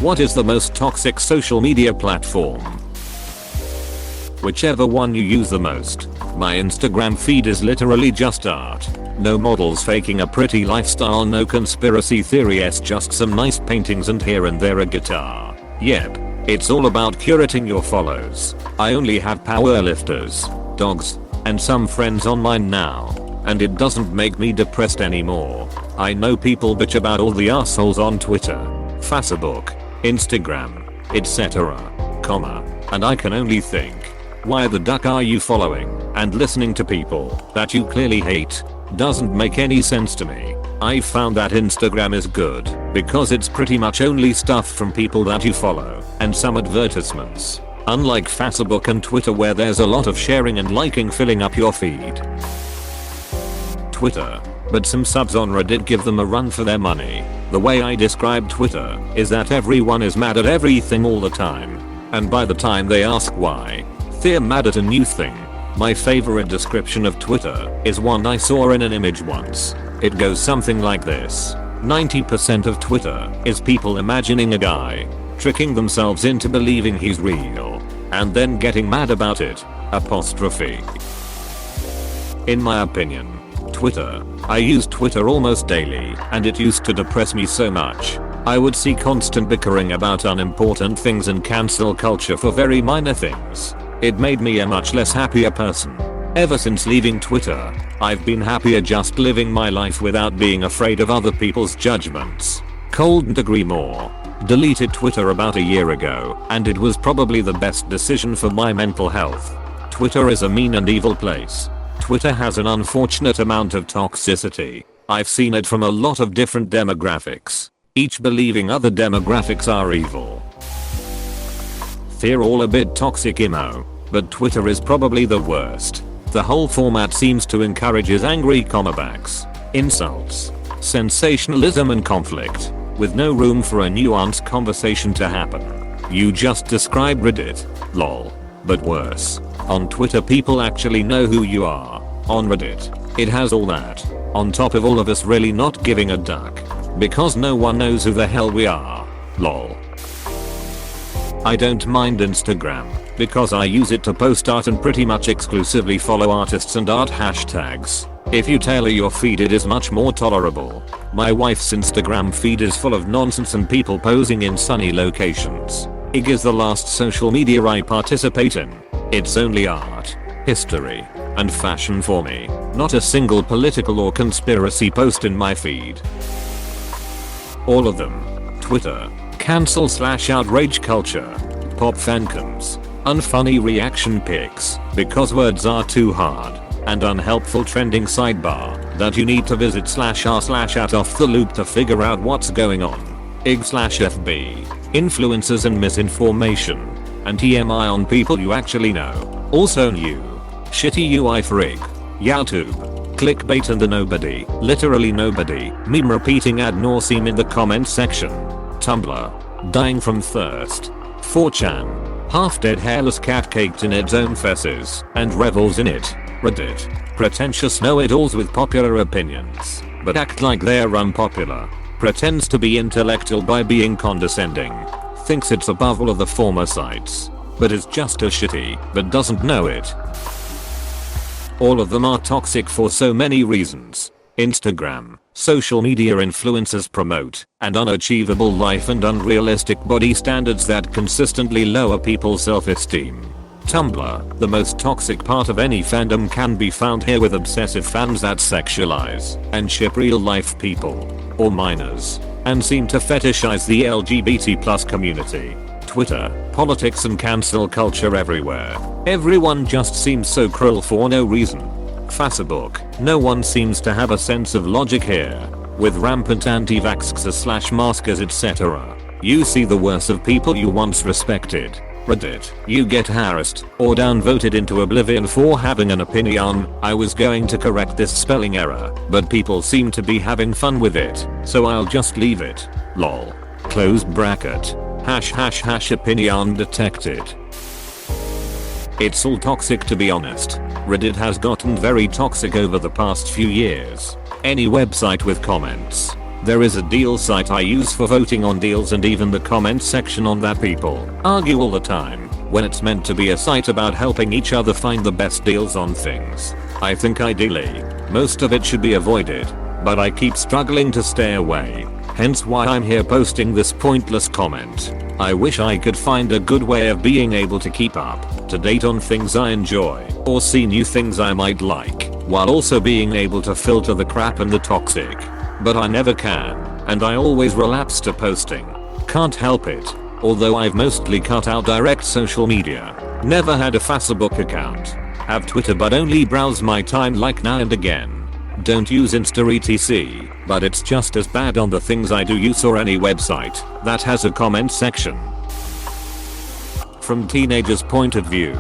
What is the most toxic social media platform? Whichever one you use the most. My Instagram feed is literally just art. No models faking a pretty lifestyle, no conspiracy theories, just some nice paintings and here and there a guitar. Yep, it's all about curating your follows. I only have powerlifters, dogs, and some friends online now. And it doesn't make me depressed anymore. I know people bitch about all the assholes on Twitter, Facebook, Instagram, etc. And I can only think, why the duck are you following and listening to people that you clearly hate? Doesn't make any sense to me. I've found that Instagram is good because it's pretty much only stuff from people that you follow and some advertisements. Unlike Facebook and Twitter where there's a lot of sharing and liking filling up your feed. Twitter, but some subs on Reddit give them a run for their money. The way I describe Twitter is that everyone is mad at everything all the time. And by the time they ask why, they're mad at a new thing. My favorite description of Twitter is one I saw in an image once. It goes something like this. 90% of Twitter is people imagining a guy, tricking themselves into believing he's real, and then getting mad about it. Apostrophe. In my opinion, Twitter. I use Twitter almost daily, and it used to depress me so much. I would see constant bickering about unimportant things and cancel culture for very minor things. It made me a much less happier person. Ever since leaving Twitter, I've been happier just living my life without being afraid of other people's judgments. Couldn't agree more. Deleted Twitter about a year ago, and it was probably the best decision for my mental health. Twitter is a mean and evil place. Twitter has an unfortunate amount of toxicity. I've seen it from a lot of different demographics, each believing other demographics are evil. They're all a bit toxic emo, but Twitter is probably the worst. The whole format seems to encourage angry comebacks, insults, sensationalism and conflict, with no room for a nuanced conversation to happen. You just described Reddit, lol, but worse. On Twitter people actually know who you are. On Reddit, it has all that, on top of all of us really not giving a duck. Because no one knows who the hell we are. Lol. I don't mind Instagram, because I use it to post art and pretty much exclusively follow artists and art hashtags. If you tailor your feed it is much more tolerable. My wife's Instagram feed is full of nonsense and people posing in sunny locations. IG is the last social media I participate in. It's only art, history, and fashion for me. Not a single political or conspiracy post in my feed. All of them. Twitter, cancel/outrage culture, pop fancoms, unfunny reaction pics, because words are too hard, and unhelpful trending sidebar that you need to visit /r/at off the loop to figure out what's going on. IG/FB, influencers and misinformation, and TMI on people you actually know. Also new. Shitty UI for IG. YouTube. Clickbait and the nobody, literally nobody, meme repeating ad nauseam in the comments section. Tumblr. Dying from thirst. 4chan. Half-dead hairless cat caked in its own feces, and revels in it. Reddit. Pretentious know-it-alls with popular opinions, but act like they're unpopular. Pretends to be intellectual by being condescending. Thinks it's above all of the former sites, but is just as shitty, but doesn't know it. All of them are toxic for so many reasons. Instagram. Social media influencers promote an unachievable life and unrealistic body standards that consistently lower people's self-esteem. Tumblr. The most toxic part of any fandom can be found here with obsessive fans that sexualize and ship real-life people, or minors, and seem to fetishize the LGBT+ community. Twitter. Politics and cancel culture everywhere. Everyone just seems so cruel for no reason. Facebook. No one seems to have a sense of logic here. With rampant anti-vaxxers/maskers etc. You see the worst of people you once respected. Reddit. You get harassed or downvoted into oblivion for having an opinion. I was going to correct this spelling error, but people seem to be having fun with it, so I'll just leave it. Lol. Close bracket. # opinion detected. It's all toxic to be honest. Reddit has gotten very toxic over the past few years. Any website with comments, There is a deal site I use for voting on deals, and even the comment section on that people argue all the time when it's meant to be a site about helping each other find the best deals on things. I think ideally, most of it should be avoided, but I keep struggling to stay away. Hence why I'm here posting this pointless comment. I wish I could find a good way of being able to keep up to date on things I enjoy or see new things I might like, while also being able to filter the crap and the toxic. But I never can, and I always relapse to posting. Can't help it. Although I've mostly cut out direct social media. Never had a Facebook account. Have Twitter but only browse my timeline now and again. Don't use Insta etc, but it's just as bad on the things I do use or any website that has a comment section. From teenagers' point of view,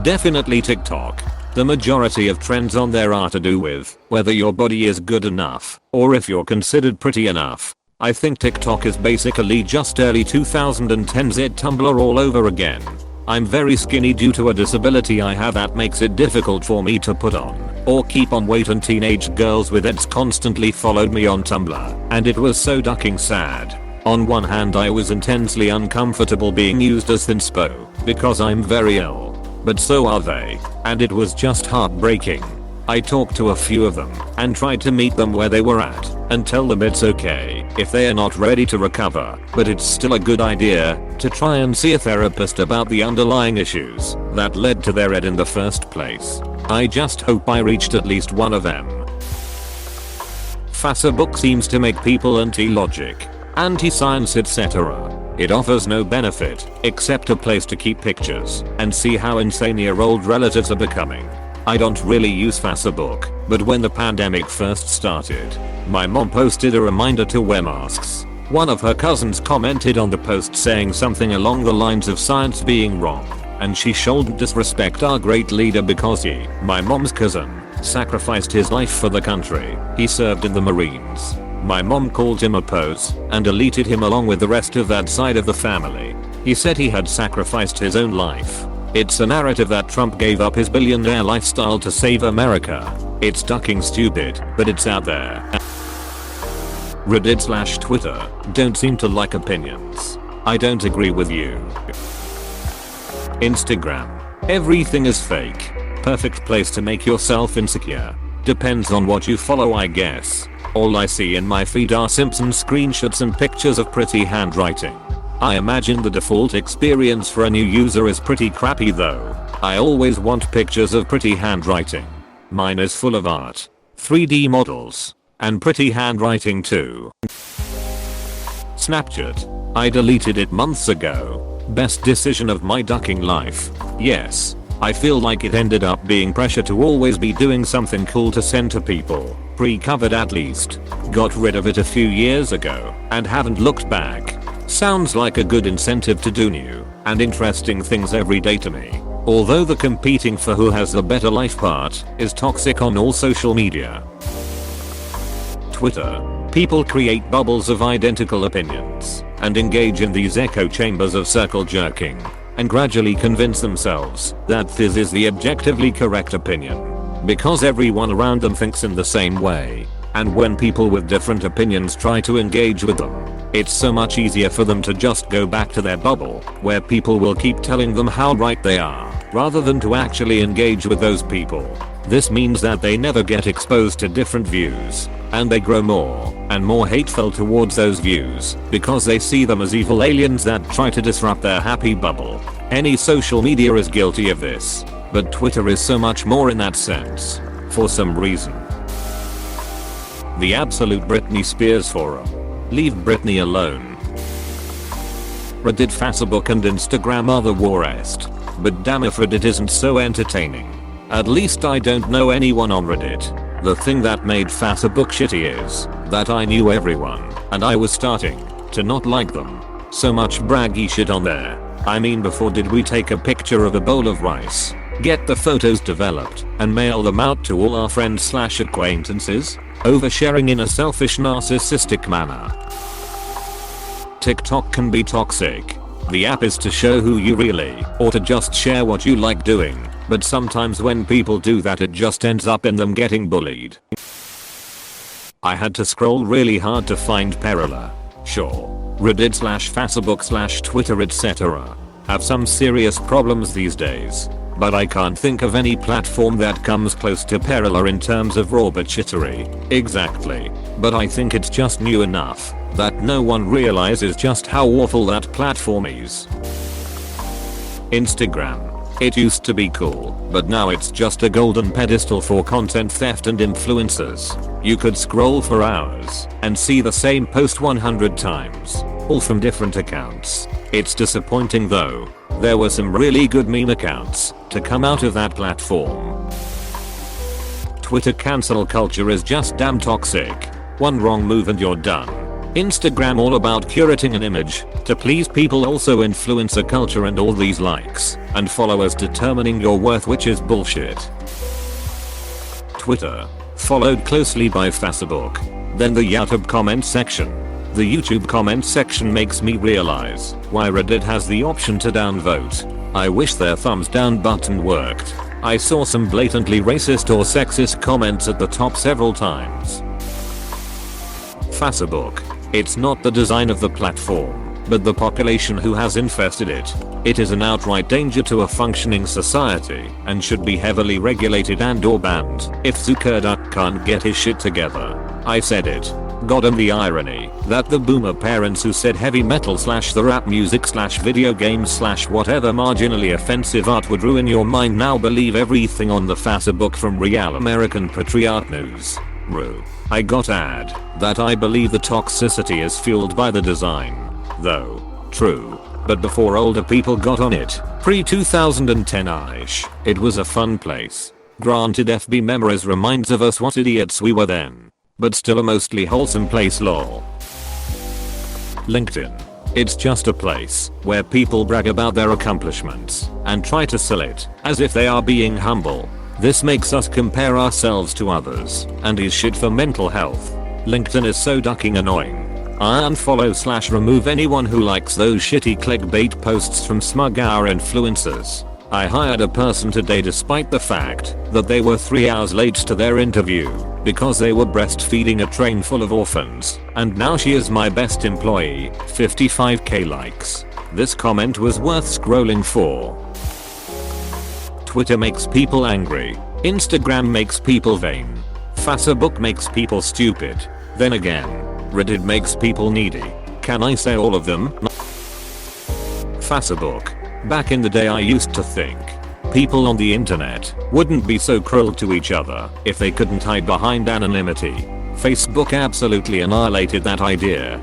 definitely TikTok. The majority of trends on there are to do with whether your body is good enough or if you're considered pretty enough. I think TikTok is basically just early 2010s Tumblr all over again. I'm very skinny due to a disability I have that makes it difficult for me to put on or keep on weight, and teenage girls with AIDS constantly followed me on Tumblr, and it was so ducking sad. On one hand I was intensely uncomfortable being used as inspo because I'm very ill, but so are they, and it was just heartbreaking. I talked to a few of them and tried to meet them where they were at and tell them it's okay if they are not ready to recover, but it's still a good idea to try and see a therapist about the underlying issues that led to their ed in the first place. I just hope I reached at least one of them. Facebook seems to make people anti-logic, anti-science etc. It offers no benefit except a place to keep pictures and see how insane your old relatives are becoming. I don't really use Facebook, but when the pandemic first started, my mom posted a reminder to wear masks. One of her cousins commented on the post saying something along the lines of science being wrong, and she shouldn't disrespect our great leader because he, my mom's cousin, sacrificed his life for the country. He served in the Marines. My mom called him a pose and deleted him along with the rest of that side of the family. He said he had sacrificed his own life. It's a narrative that Trump gave up his billionaire lifestyle to save America. It's ducking stupid, but it's out there. Reddit/Twitter don't seem to like opinions. I don't agree with you. Instagram. Everything is fake. Perfect place to make yourself insecure. Depends on what you follow, I guess. All I see in my feed are Simpsons screenshots and pictures of pretty handwriting. I imagine the default experience for a new user is pretty crappy though. I always want pictures of pretty handwriting. Mine is full of art, 3D models, and pretty handwriting too. Snapchat. I deleted it months ago. Best decision of my ducking life. Yes. I feel like it ended up being pressure to always be doing something cool to send to people. Pre-covered at least. Got rid of it a few years ago and haven't looked back. Sounds like a good incentive to do new and interesting things every day to me. Although the competing for who has the better life part is toxic on all social media. Twitter. People create bubbles of identical opinions and engage in these echo chambers of circle jerking and gradually convince themselves that this is the objectively correct opinion because everyone around them thinks in the same way. And when people with different opinions try to engage with them, it's so much easier for them to just go back to their bubble where people will keep telling them how right they are rather than to actually engage with those people. This means that they never get exposed to different views and they grow more and more hateful towards those views because they see them as evil aliens that try to disrupt their happy bubble. Any social media is guilty of this, but Twitter is so much more in that sense, for some reason. The absolute Britney Spears forum. Leave Britney alone. Reddit, Facebook and Instagram are the worst, but damn if Reddit isn't so entertaining. At least I don't know anyone on Reddit. The thing that made Facebook shitty is that I knew everyone and I was starting to not like them. So much braggy shit on there. I mean, before did we take a picture of a bowl of rice, get the photos developed and mail them out to all our friends/acquaintances? Oversharing in a selfish narcissistic manner. TikTok can be toxic. The app is to show who you really or to just share what you like doing, but sometimes when people do that it just ends up in them getting bullied. I had to scroll really hard to find Perilla. Sure, Reddit / Facebook / Twitter etc. have some serious problems these days, but I can't think of any platform that comes close to Perilla in terms of raw bitchittery. Exactly. But I think it's just new enough that no one realizes just how awful that platform is. Instagram. It used to be cool, but now it's just a golden pedestal for content theft and influencers. You could scroll for hours and see the same post 100 times, all from different accounts. It's disappointing though. There were some really good meme accounts to come out of that platform. Twitter cancel culture is just damn toxic. One wrong move and you're done. Instagram all about curating an image to please people, also influencer culture and all these likes and followers determining your worth, which is bullshit. Twitter, followed closely by Facebook, then the YouTube comment section. The YouTube comment section makes me realize why Reddit has the option to downvote. I wish their thumbs down button worked. I saw some blatantly racist or sexist comments at the top several times. Facebook. It's not the design of the platform, but the population who has infested it. It is an outright danger to a functioning society and should be heavily regulated and/or banned if Zuckerberg can't get his shit together. I said it. God, and the irony that the boomer parents who said heavy metal / the rap music / video games / whatever marginally offensive art would ruin your mind now believe everything on the Facebook from Real American Patriot News. I gotta add that I believe the toxicity is fueled by the design. Though, true. But before older people got on it, pre-2010-ish, it was a fun place. Granted, FB memories reminds of us what idiots we were then. But still a mostly wholesome place lol. LinkedIn. It's just a place where people brag about their accomplishments and try to sell it as if they are being humble. This makes us compare ourselves to others and is shit for mental health. LinkedIn is so ducking annoying. I unfollow / remove anyone who likes those shitty clickbait posts from smug hour influencers. I hired a person today despite the fact that they were 3 hours late to their interview because they were breastfeeding a train full of orphans, and now she is my best employee. 55k likes. This comment was worth scrolling for. Twitter makes people angry. Instagram makes people vain. Facebook makes people stupid. Then again, Reddit makes people needy. Can I say all of them? Facebook. Back in the day I used to think people on the internet wouldn't be so cruel to each other if they couldn't hide behind anonymity. Facebook absolutely annihilated that idea.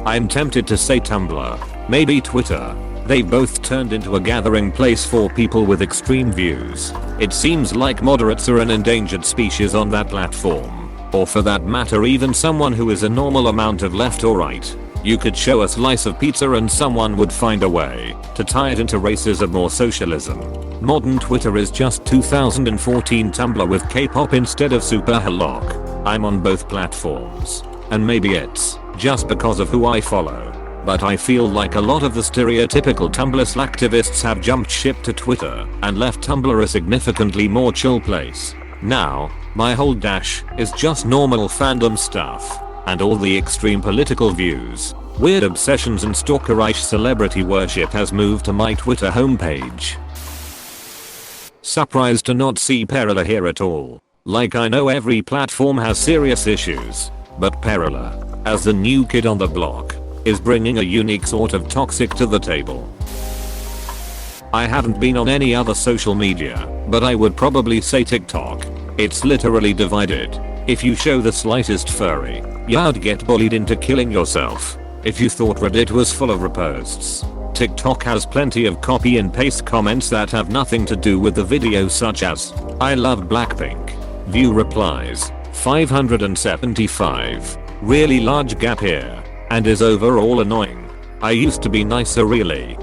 I'm tempted to say Tumblr, maybe Twitter. They both turned into a gathering place for people with extreme views. It seems like moderates are an endangered species on that platform. Or for that matter even someone who is a normal amount of left or right. You could show a slice of pizza and someone would find a way to tie it into racism or socialism. Modern Twitter is just 2014 Tumblr with K-pop instead of super hallock. I'm on both platforms. And maybe it's just because of who I follow. But I feel like a lot of the stereotypical Tumblr slacktivists have jumped ship to Twitter and left Tumblr a significantly more chill place. Now, my whole dash is just normal fandom stuff. And all the extreme political views, weird obsessions and stalkerish celebrity worship has moved to my Twitter homepage. Surprised to not see Perilla here at all. Like I know every platform has serious issues, but Perilla, as the new kid on the block, is bringing a unique sort of toxic to the table. I haven't been on any other social media, but I would probably say TikTok. It's literally divided. If you show the slightest furry, you'd get bullied into killing yourself. If you thought Reddit was full of reposts, TikTok has plenty of copy and paste comments that have nothing to do with the video, such as, I love Blackpink. View replies, 575. Really large gap here. And is overall annoying. I used to be nicer really.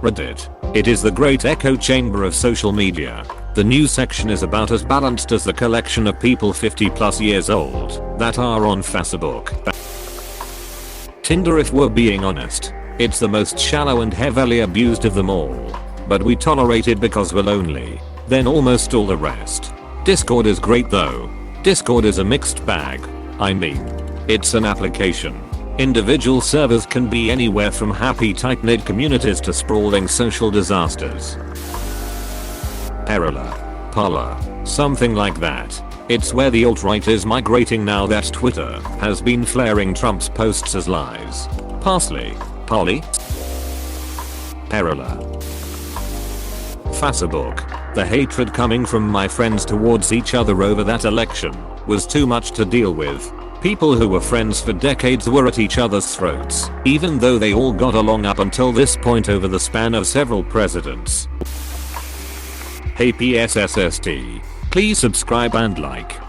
Reddit. It is the great echo chamber of social media. The news section is about as balanced as the collection of people 50+ years old that are on Facebook. Tinder, if we're being honest. It's the most shallow and heavily abused of them all. But we tolerate it because we're lonely. Then almost all the rest. Discord is great though. Discord is a mixed bag. I mean, it's an application. Individual servers can be anywhere from happy tight-knit communities to sprawling social disasters. Parler. Something like that. It's where the alt-right is migrating now that Twitter has been flaring Trump's posts as lies. Parsley. Parley? Parler. Facebook. The hatred coming from my friends towards each other over that election was too much to deal with. People who were friends for decades were at each other's throats, even though they all got along up until this point over the span of several presidents. Hey PSSST. Please subscribe and like.